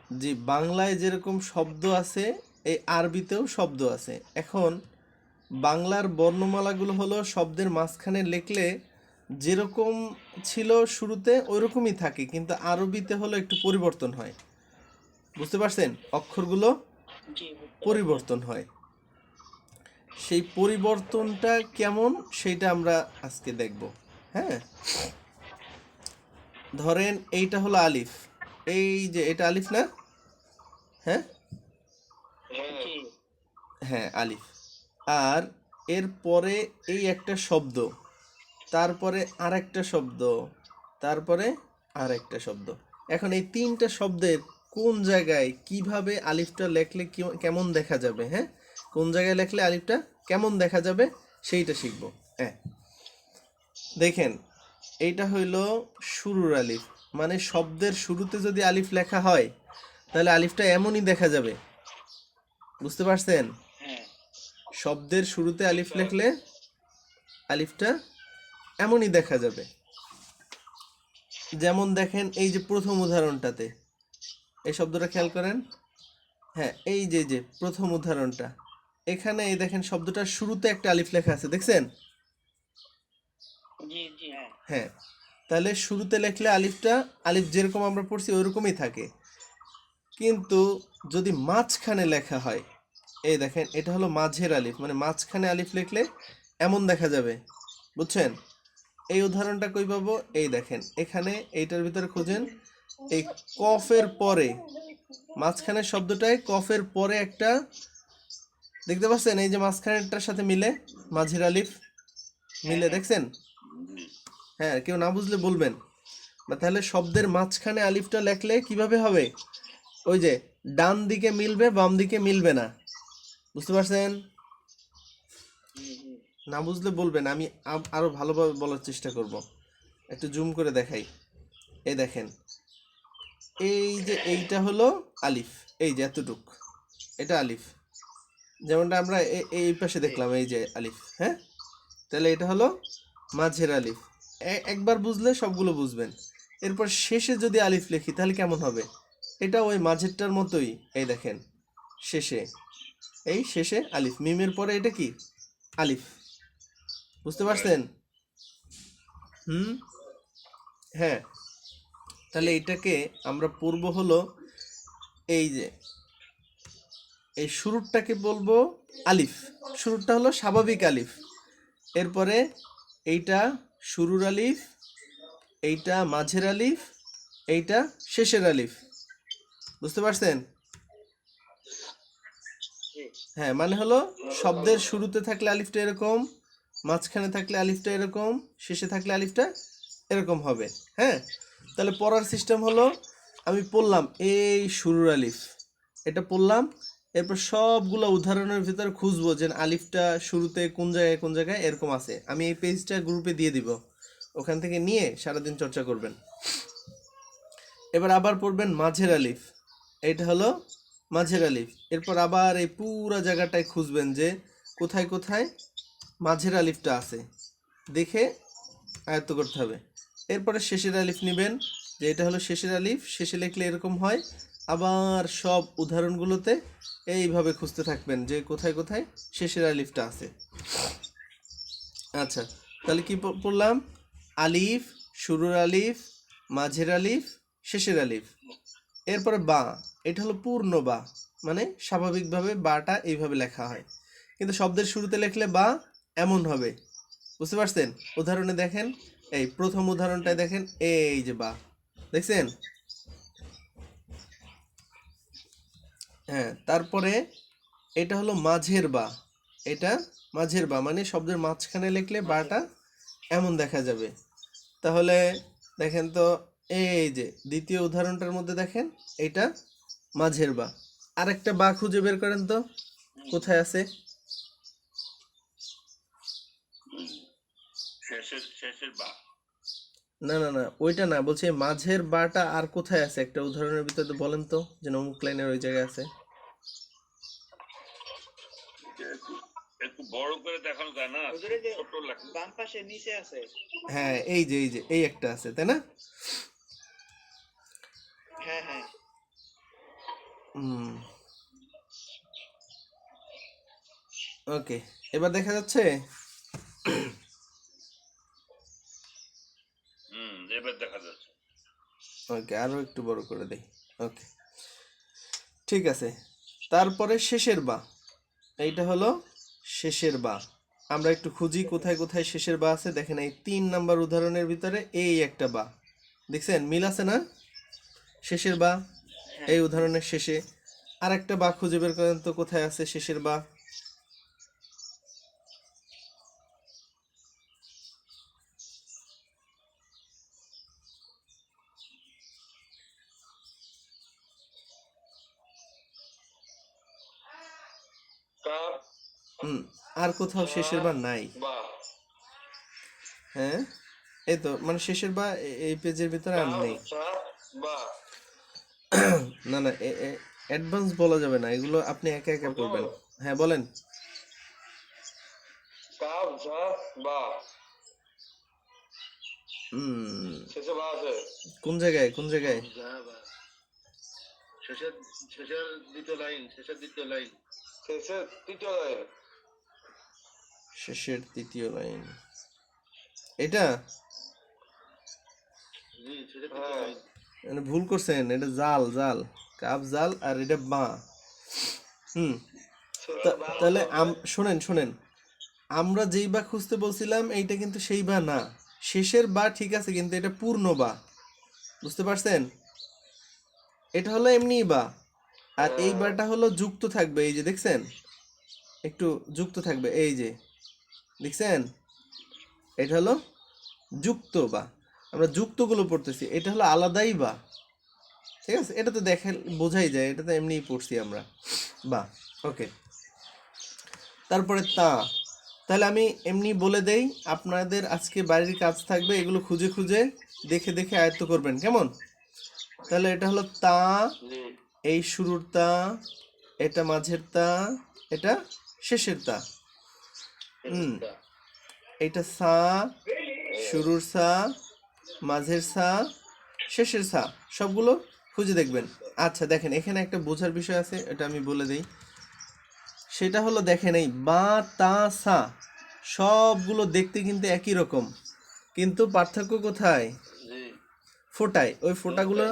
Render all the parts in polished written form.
জি, বাংলায় যেরকম শব্দ আছে এই আরবিতেও শব্দ আছে। এখন বাংলার বর্ণমালাগুলো হলো শব্দের মাঝখানে লিখলে যেরকম ছিল শুরুতে ওইরকমই থাকে, কিন্তু আরবিতে হলো একটু পরিবর্তন হয়। বুঝতে পারছেন? অক্ষরগুলো জি বুঝতে পারছি। পরিবর্তন হয়। সেই পরিবর্তনটা কেমন সেইটা আমরা আজকে দেখব। হ্যাঁ, ধরেন এইটা হলো আলিফ, এই যে এটা আলিফ না? হ্যাঁ জি হ্যাঁ, আলিফ। আর এর পরে এই একটা শব্দ, তারপরে আর একটা শব্দ, তারপরে আর একটা শব্দ। এখন এই তিনটা শব্দের কোন জায়গায় কিভাবে আলিফটা লেখলে কেমন দেখা যাবে, হ্যাঁ, কোন জায়গায় লেখলে আলিফটা কেমন দেখা যাবে সেইটা শিখব। হ্যাঁ, দেখেন, এইটা হইল শুরুর আলিফ, মানে শব্দের শুরুতে যদি আলিফ লেখা হয় তাহলে আলিফটা এমনই দেখা যাবে। বুঝতে পারছেন? হ্যাঁ শব্দের শুরুতে আলিফ লেখলে আলিফটা এমনই দেখা যাবে। যেমন দেখেন এই যে প্রথম উদাহরণটাতে, এই শব্দটা খেয়াল করেন। হ্যাঁ, এই যে প্রথম উদাহরণটা, এখানে এই দেখেন শব্দটার শুরুতে একটা আলিফ লেখা আছে, দেখছেন? জি জি হ্যাঁ হ্যাঁ, তাহলে শুরুতে লেখলে আলিফটা, আলিফ যেরকম আমরা পড়ছি ওইরকমই থাকে। কিন্তু যদি মাঝখানে লেখা হয়, এই দেখেন এটা হলো মাঝের আলিফ, মানে মাঝখানে আলিফ লিখলে এমন দেখা যাবে। বুঝছেন? এই উদাহরণটা কই পাবো? এই দেখেন এখানে, এইটার ভিতরে খুঁজেন। এই কফের পরে, মাঝখানের শব্দটায় কফের পরে একটা, দেখতে পাচ্ছেন এই যে মাঝখানেরটার সাথে মিলে, মাঝের আলিফ হ্যাঁ মিলে, হ্যাঁ দেখছেন? হ্যাঁ, কেউ না বুঝলে বলবেন। বা তাহলে শব্দের মাঝখানে আলিফটা লেখলে কিভাবে হবে? ওই যে ডান দিকে মিলবে, বাম দিকে মিলবে না। বুঝতে পারছেন? জি জি না বুঝলে বলবেন, আমি আরো ভালোভাবে বলার চেষ্টা করব। একটু জুম করে দেখাই। এই দেখেন, এই যে এইটা হলো আলিফ, এই যে এতটুক, এটা আলিফ। যেমনটা আমরা এই পাশে দেখলাম, এই যে আলিফ। হ্যাঁ, তাহলে এটা হলো মাঝের আলিফ। একবার বুঝলে সবগুলো বুঝবেন। এরপর শেষে যদি আলিফ লিখি তাহলে কেমন হবে? এটা ওই মাঝেরটার মতোই। এই দেখেন শেষে, এই শেষে আলিফ, মিমের পরে এটা কি? আলিফ। বুঝতে পারছেন? হুম, হ্যাঁ। তাহলে এটাকে আমরা পড়ব হলো, এই যে এই শুরুরটাকে বলবো আলিফ। শুরুরটা হলো স্বাভাবিক আলিফ। এরপরে এইটা শুরুর আলিফ, এইটা মাঝের আলিফ, এইটা শেষের আলিফ। বুঝতে পারছেন? জি হ্যাঁ, মানে হলো শব্দের শুরুতে থাকলে আলিফটা এরকম, মাঝখানে থাকলে আলিফটা এরকম, শেষে থাকলে আলিফটা এরকম হবে। হ্যাঁ, তাহলে পড়ার সিস্টেম হলো, আমি পড়লাম এই শুরুর আলিফ, এটা পড়লাম। এরপর সবগুলো উদাহরণের ভিতরে খুঁজবো যে আলিফটা শুরুতে কোন জায়গায় কোন জায়গায় এরকম আছে। আমি এই পেজটা গ্রুপে দিয়ে দিব, ওখান থেকে নিয়ে সারাদিন চর্চা করবেন। এবার আবার পড়বেন মাঝের আলিফ, এইটা হলো মাঝের আলিফ। এরপর আবার এই পুরা জায়গাটায় খুঁজবেন যে কোথায় কোথায় মাঝের আলিফটা আছে, দেখে আয়ত্ত করতে হবে। এরপরে শেষের আলিফ নেবেন, যে এটা হলো শেষের আলিফ, শেষে লিখলে এরকম হয়। আবার সব উদাহরণগুলোতে এইভাবে খুঁজতে থাকবেন যে কোথায় কোথায় শেষের আলিফটা আছে। আচ্ছা, তাহলে কি পড়লাম? আলিফ, শুরুর আলিফ, মাঝের আলিফ, শেষের আলিফ। এরপরে বা, এটা হলো পূর্ণ বা, মানে স্বাভাবিকভাবে বাটা এইভাবে লেখা হয়, কিন্তু শব্দের শুরুতে লিখলে বা এমন হবে। বুঝতে পারছেন? উদাহরণে দেখেন, এই প্রথম উদাহরণটায় দেখেন, এই যে বা, দেখছেন? হ্যাঁ, তারপরে এটা হলো মাঝের বা, এটা মাঝের বা, মানে শব্দের মাঝখানে লিখলে বাটা এমন দেখা যাবে। তাহলে দেখেন তো, এই যে দ্বিতীয় উদাহরণটার মধ্যে দেখেন, এটা মাঝের বা। আরেকটা বা খুঁজে বের করেন তো, কোথায় আছে? শেষের শেষের বা না না না, ওইটা না, বলছি মাঝের বাটা আর কোথায় আছে, একটা উদাহরণের ভিতরে বলেন তো, যে অমুক লাইনের ওই জায়গায় আছে। একটু একটু বড় করে দেখানো যায় না, ছোট লেখা বাম পাশে নিচে আছে। হ্যাঁ, এই যে এই একটা আছে, তাই না? হ্যাঁ হ্যাঁ ওকে, এবার দেখা যাচ্ছে? এবার দেখা যাচ্ছে। ওকে, আরো একটু বড় করে দেই। ওকে, ঠিক আছে। তারপরে শেষের বা, এইটা হলো শেষের বা। আমরা একটু খুঁজি কোথায় কোথায় শেষের বা আছে। দেখেন এই 3 নাম্বার উদাহরণের ভিতরে এই একটা বা, দেখছেন মিল আছে না? শেষের বা এই উদাহরণের শেষে। আর একটা বা খুঁজে বের করেন তো, কোথায় আছে শেষের বা? আর কোথাও শেষের বা নাই। হ্যাঁ, এই তো মানে শেষের বা এই পেজের ভিতরে আর নেই। না না, অ্যাডভান্স বলা যাবে না, এগুলো আপনি একা একা পড়বেন। হ্যাঁ বলেন। কোন জায়গায় কোন জায়গায়? শেষের তৃতীয় লাইন এটা? মানে ভুল করছেন, এটা জাল জাল, কাপ জাল, আর এটা বা। তাহলে শোনেন শোনেন, আমরা যেই বা খুঁজতে বলছিলাম এইটা কিন্তু সেই বা না। শেষের বা ঠিক আছে, কিন্তু এটা পূর্ণ বা, বুঝতে পারছেন? এটা হলো এমনি বা, আর এই বাটা হলো যুক্ত থাকবে, এই যে দেখছেন, একটু যুক্ত থাকবে, এই যে দেখছেন, এটা হলো যুক্ত বা। আমরা যুক্তগুলো পড়তেছি, এটা হলো আলাদাই বা। ঠিক আছে, এটা তো দেখে বোঝাই যায়, এটা তো এমনিই পড়ছি আমরা বা। ওকে, তারপরে তা। তাহলে আমি এমনি বলে দেই, আপনাদের আজকে বাড়ির কাজ থাকবে, এগুলো খুঁজে খুঁজে দেখে দেখে আয়ত্ত করবেন, কেমন? তাহলে এটা হলো তা, এই শুরুর তা, এটা মাঝের তা, এটা শেষের তা। এটা সা, শুরুর সা, মাঝের সা, শেষের সা, সবগুলো খুঁজে দেখবেন। আচ্ছা দেখেন, এখানে একটা বোঝার বিষয় আছে, এটা আমি বলে দিই। সেটা হলো দেখেন, এই বা তা সা সবগুলো দেখতে কিন্তু একই রকম, কিন্তু পার্থক্য কোথায়? ফোঁটায়, ওই ফোঁটাগুলো।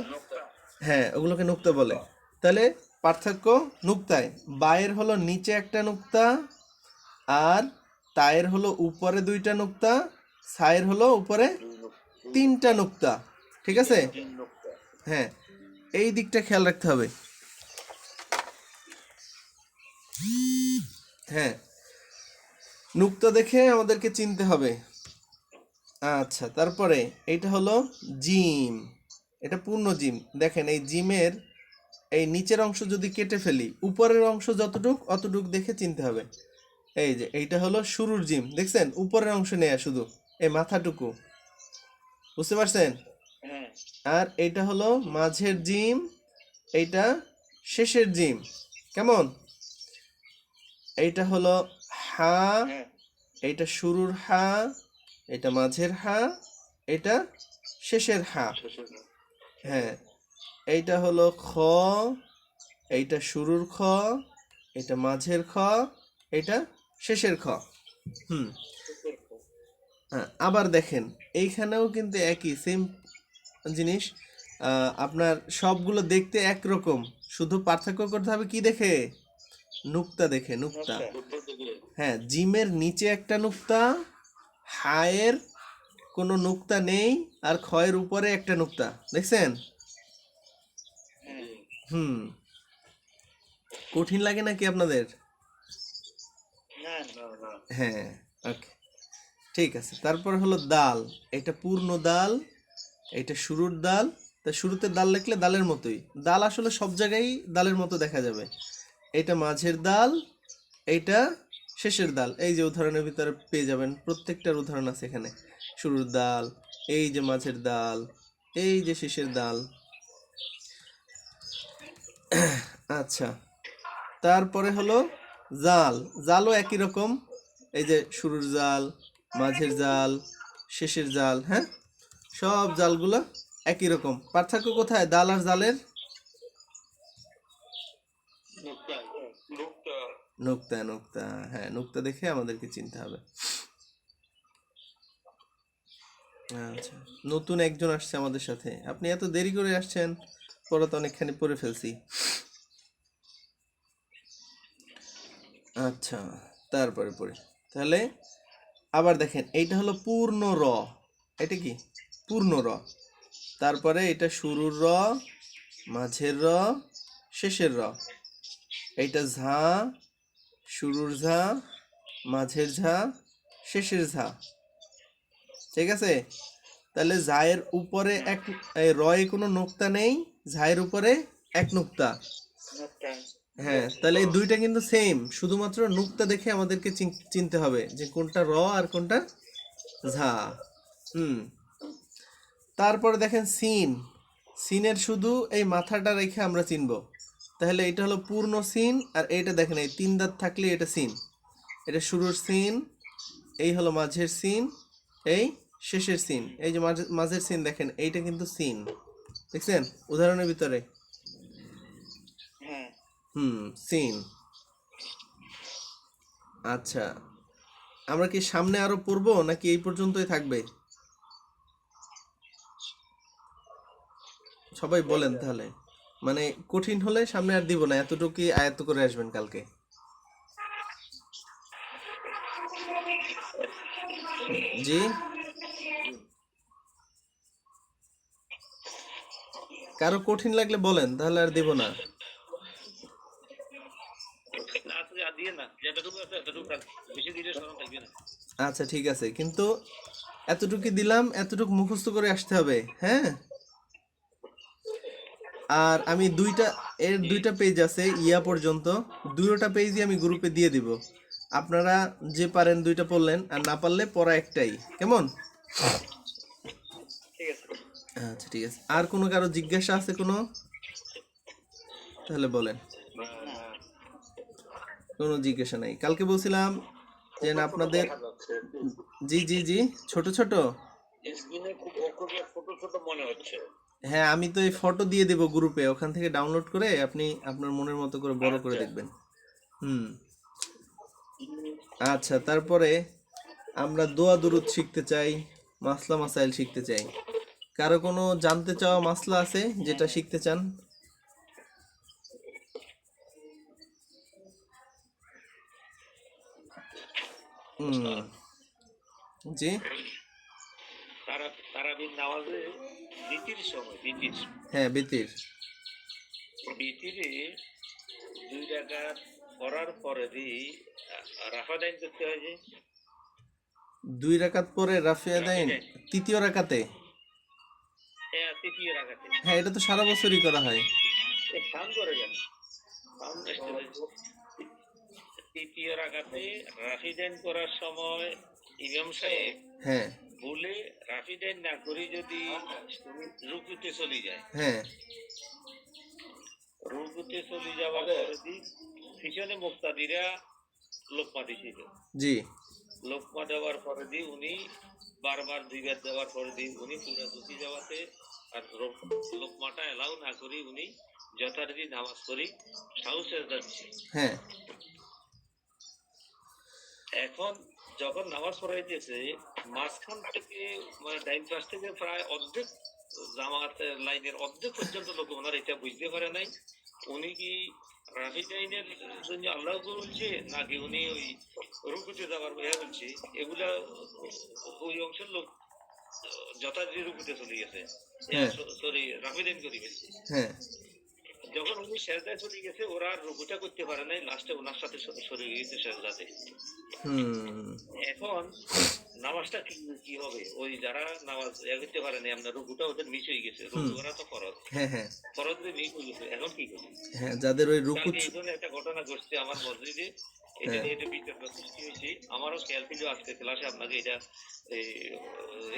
হ্যাঁ, ওগুলোকে নুক্তা বলে। তাহলে পার্থক্য নুক্তায়। বায়ের হলো নিচে একটা নুক্তা, আর তায়ের হলো উপরে 2টা নুক্তা, সায়ের হলো উপরে 3টা নুক্তা। ঠিক আছে? হ্যাঁ, এই দিকটা খেয়াল রাখতে হবে। হ্যাঁ, নুক্তা দেখে আমাদেরকে চিনতে হবে। আচ্ছা, তারপরে এইটা হলো জিম, এটা পূর্ণ জিম। দেখেন এই জিমের এই নিচের অংশ যদি কেটে ফেলি, উপরের অংশ যতটুক অতটুক দেখে চিনতে হবে। এই যে এইটা হলো শুরুর জিম, দেখছেন উপরের অংশ নেয়া শুধু এই মাথাটুকু, বুঝতে পারছেন? আর এইটা হলো মাঝের জিম, এইটা শেষের জিম, কেমন? এইটা হলো হা, এইটা শুরুর হা, এটা মাঝের হা, এটা শেষের হা। হ্যাঁ, এইটা হলো খ, এইটা শুরুর খ, এটা মাঝের খ, এটা শেষের খ। হ্যাঁ, আবার দেখেন এইখানেও কিন্তু একই সেম জিনিস। আপনার সবগুলো দেখতে একরকম, শুধু পার্থক্য করতে হবে কি দেখে? নুক্তা দেখে, নুক্তা। হ্যাঁ, জিমের নিচে একটা নুক্তা, হায়ের কোনো নুক্তা নেই, আর খয়ের উপরে একটা নুক্তা, দেখছেন? কঠিন লাগে নাকি আপনাদের? হ্যাঁ, ওকে, ঠিক আছে। তারপর হলো দাল, এটা পূর্ণ দাল, এটা শুরুর দাল। তা শুরুতে দাল লিখলে দালের মতোই, দাল আসলে সব জায়গায় দালের মতো দেখা যাবে। এটা মাঝের দাল, এইটা শেষের দাল। এই যে উদাহরণের ভিতরে পেয়ে যাবেন, প্রত্যেকটার উদাহরণ আছে এখানে। শুরুর দাল, এই যে মাঝের দাল, এই যে শেষের দাল। আচ্ছা, তারপরে হলো জাল, জালও একই রকম। এই যে শুরুর জাল, মাঝের জাল, শেষের জাল। হ্যাঁ, সব জালগুলো একই রকম। পার্থক্য কোথায় দাল আর জালের? নুক্তা নুক্তা, নুক্তা, হ্যাঁ নুক্তা দেখে আমাদেরকে চিনতে হবে। আচ্ছা, নতুন একজন আসছে আমাদের সাথে। আপনি এত দেরি করে আসছেন, পড়া তো অনেকখানি পড়ে ফেলছি। আচ্ছা, তারপরে পড়ি তাহলে। আবার দেখেন, এইটা হলো পূর্ণ র। এটা কি পূর্ণ র। তারপরে এটা শুরুর র, মাঝের র, শেষের র। এইটা ঝা, শুরুর ঝা, মাঝের ঝা, শেষের ঝা। ঠিক আছে? তাহলে ঝায়ের উপরে এক, এই রয়ে কোনো নোক্তা নেই, ঝায়ের উপরে এক নোক্তা। হ্যাঁ, তাহলে এই দুইটা কিন্তু সেম, শুধুমাত্র নুক্তা দেখে আমাদেরকে চিনতে হবে যে কোনটা র আর কোনটা ঝা। হুম। তারপরে দেখেন সিন। সিনের শুধু এই মাথাটা রেখে আমরা চিনব। তাহলে এটা হলো পূর্ণ সিন, আর এইটা দেখেন এই তিন দাঁত থাকলে এটা সিন। এটা শুরুর সিন, এই হলো মাঝের সিন, এই শেষের সিন। এই যে মাঝের সিন দেখেন, এইটা কিন্তু সিন। দেখছেন উদাহরণের ভিতরে? সিন। আচ্ছা, আমরা কি সামনে আরো পড়বো নাকি এই পর্যন্তই থাকবে? সবাই বলেন তাহলে। মানে কঠিন হলে সামনে আর দিব না, এতটুকুই আয়ত্ত করে আসবেন কালকে। জি, কারো কঠিন লাগলে বলেন, তাহলে আর দিব না। আচ্ছা ঠিক আছে, কিন্তু এতটুকু দিলাম, এতটুকু মুখস্থ করে আসতে হবে, হ্যাঁ? আর আমি দুইটা পেজ আছে ইয়া পর্যন্ত, দুইটা পেজই আমি গ্রুপে দিয়ে দিব। আপনারা যে পারেন দুইটা পড়লেন, আর না পারলে পড়া একটাই, কেমন? আচ্ছা ঠিক আছে। আর কোনো কারো জিজ্ঞাসা আছে কোনো? তাহলে বলেন। কোনো জিজ্ঞাসা নাই। কালকে বলছিলাম যে না আপনাদের, জি জি জি, ছোট ছোট, মনে হচ্ছে। হ্যাঁ আমি তো এই ফটো দিয়ে দেব গ্রুপে, ওখান থেকে ডাউনলোড করে আপনি আপনার মনের মতো করে বড় করে দেখবেন। হুম। আচ্ছা, তারপরে আমরা দোয়া দুরুদ শিখতে চাই, মাসলা মাসাইল শিখতে চাই। কারো কোনো জানতে চাওয়া মাসলা আছে যেটা শিখতে চান? হুম। জি, তারাবির নামাজে হ্যাঁ বিতির। বিতিরে 2 রাকাত পড়ার পরে রাফা দাইন করতে হয় যে 2 রাকাত পরে রাফিয়া দেন তৃতীয় রাকাতে। তৃতীয় রাকাতে। হ্যাঁ, এটা তো সারা বছরই করা হয়। কাম করে কেন? তৃতীয় রাকাতে রাফি দাইন করার সময় ইমাম সাহেব হ্যাঁ বলে রাফি দাইন না করে যদি রুকুতে চলে যায়, হ্যাঁ রুকুতে চলে যাওয়ার পরে পিছনে মুক্তাদিরা লোকমা দিছিল। জি, লোকমা দেওয়ার পরে উনি বারবার 2 বার দেওয়ার পরে উনি পুরা ঢুকে যাওয়াতে আর লোকমাটা এলাও না করি উনি যথারীতি নামাজ পড়ি সাহসের যাচ্ছে। হ্যাঁ এখন যখন নামাজ পড়াইতেছে মাঝখান থেকে মানে ডাইন পাশ থেকে প্রায় অর্ধেক জামাতের লাইনের অর্ধেক পর্যন্ত লোক ওনার এটা বুঝতে পারে নাই উনি কি রাফি ডাইনের জন্য আল্লাহ বলছে নাকি উনি ওই রুকুতে যাওয়ার বলছে। এগুলা ওই অংশের লোক যথারীতি রুকুতে চলে গেছে, সরি রাফি ডাইন করে গেছে। হ্যাঁ যখন উনি সেজদায় চলে গেছে ওরা আর রুকুটা করতে পারে নাই, লাস্টে ওনার সাথে সরে গিয়েছে সেজদাতে। এখন নামাজটা কি হবে? ওই যারা নামাজ করতে পারে নাই আপনার রুকুটা ওদের মিস হয়ে গেছে, রুকু করা তো ফরজ, হ্যাঁ হ্যাঁ ফরজ মিস হয়ে গেছে। এখন কি করবে? হ্যাঁ, যাদের ওই রুকু, এই জন্য একটা ঘটনা ঘটছে আমার মসজিদে, এটা বিতর্ক সৃষ্টি হয়েছে। আমারও খেয়াল ছিল আজকে ক্লাসে আপনাকে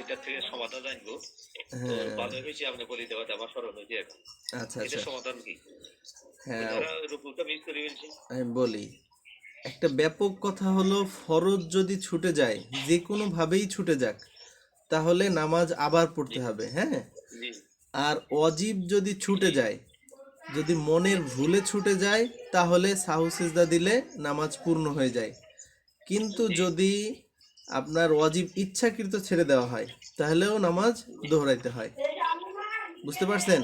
এটা থেকে সমাধান জানবো, ভালো হয়েছে আপনি বলে দেওয়াতে আমার স্মরণ হয়েছে এখন। আচ্ছা এটা আচ্ছা, সমাধান কি? হ্যাঁ যারা রুকুটা মিস করে ফেলছে। আমি বলি, একটা ব্যাপক কথা হলো ফরজ যদি ছুটে যায়, যে কোনো ভাবেই ছুটে যাক, তাহলে নামাজ আবার পড়তে হবে, হ্যাঁ। আর অজিব যদি ছুটে যায়, যদি মনের ভুলে ছুটে যায় তাহলে সাহু সিজদা দিলে নামাজ পূর্ণ হয়ে যায়, কিন্তু যদি আপনার ওয়াজিব ইচ্ছাকৃত ছেড়ে দেওয়া হয় তাহলেও নামাজ দোহরাইতে হয়। বুঝতে পারছেন?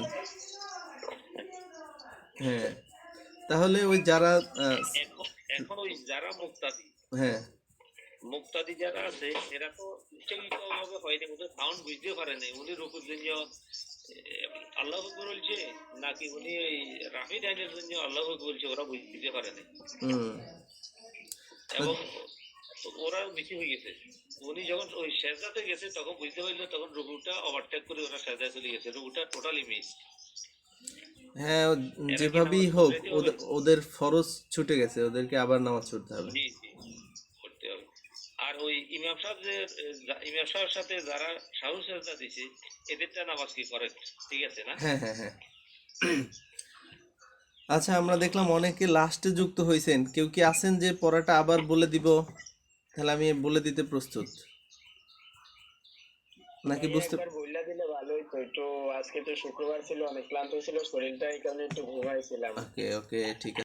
হ্যাঁ, তাহলে ওই যারা এখন এখন ওই যারা মুক্তাদি হ্যাঁ মুক্তাদি যারা আছে এরা তো ইচ্ছাকৃত ভাবে হয়নি, ওদের সাউন্ড বুঝতে পারে নাই উনি রুকুর জন্য আল্লাহ আকবার বলছে নাকি উনি ওই রাফি ডাইনের জন্য আল্লাহ আকবার বলছে, ওরা বুঝতে পারে নাই হুম এবং ওরা বেশি হয়ে গেছে। উনি যখন ওই সেজদাতে গেছে তখন বুঝতে পারলো, তখন রুকুটা ওভারটেক করে ওরা সেজদায় চলে গেছে, রুকুটা টোটালি মিস। হ্যাঁ, এরা কি যেভাবেই নামাজ হোক পড়তে হবে? ওদের ফরজ ছুটে গেছে, ওদেরকে আবার নামাজ পড়তে হবে। জি জি, করতে হবে। আর ওই ইমাম সাহেব যে ইমাম সাহেবের সাথে যারা সাহু সেজদা দিছে এদেরটা নামাজ কি করে, ঠিক আছে না? হ্যাঁ হ্যাঁ হ্যাঁ। আচ্ছা, আমরা দেখলাম অনেকে লাস্টে যুক্ত হয়েছেন, কেউ কি আছেন যে পড়াটা আবার বলে দিব? তাহলে আমি বলে দিতে প্রস্তুত, নাকি ভাইয়া বুঝতে? একবার বইলা দিলে ভালো হইতো। একটু আজকে তো শুক্রবার ছিল, অনেক ক্লান্ত ছিল শরীরটা, এই কারণে একটু ঘুমাইছিলাম। ওকে ওকে, ঠিক আছে।